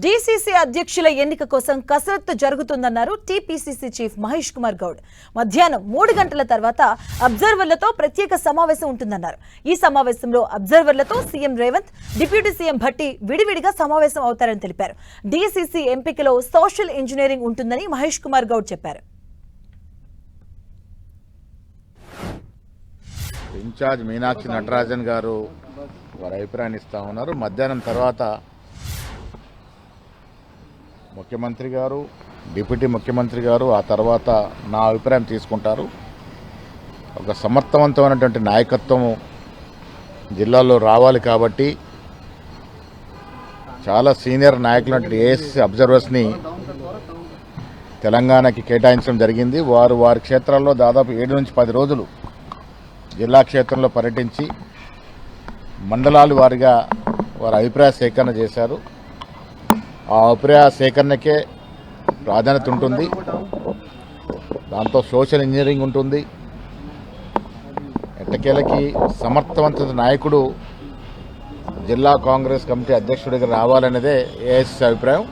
DCC అధ్యక్షుల ఎన్నిక కోసం కసరత్తు జరుగుతుందన్నారు టీపీసీసీ చీఫ్ మహేష్ కుమార్ గౌడ్. మధ్యాహ్నం 3 గంటల తర్వాత అబ్జర్వర్లతో ప్రత్యేక సమావేశం ఉంటుందన్నారు. ఈ సమావేశంలో అబ్జర్వర్లతో CM Revanth, deputy CM Bhatti విడివిడిగా సమావేశం అవుతారని తెలిపారు. డీసీసీ ఎంపికలో సోషల్ ఇంజనీరింగ్ ఉంటుందని మహేష్ కుమార్ గౌడ్ చెప్పారు. ఇన్ఛార్జ్ మీనాక్షి నటరాజన్ గారు వారి అభిప్రాయాన్ని ఇస్తా ఉన్నారు. మధ్యాహ్నం తర్వాత ముఖ్యమంత్రి గారు, డిప్యూటీ ముఖ్యమంత్రి గారు ఆ తర్వాత నా అభిప్రాయం తీసుకుంటారు. ఒక సమర్థవంతమైనటువంటి నాయకత్వం జిల్లాలో రావాలి కాబట్టి చాలా సీనియర్ నాయకులు ఏఎస్సీ అబ్జర్వర్స్ని తెలంగాణకి కేటాయించడం జరిగింది. వారి క్షేత్రాల్లో దాదాపు 7 నుంచి 10 రోజులు జిల్లా క్షేత్రంలో పర్యటించి మండలాల వారిగా వారి అభిప్రాయ సేకరణ చేశారు. ఆ అభిప్రాయ సేకరణకే ప్రాధాన్యత ఉంటుంది. దాంతో సోషల్ ఇంజనీరింగ్ ఉంటుంది. ఎట్టకేలకి సమర్థవంతమైన నాయకుడు జిల్లా కాంగ్రెస్ కమిటీ అధ్యక్షుడిగా రావాలనేదే ఏఎస్సీ అభిప్రాయం.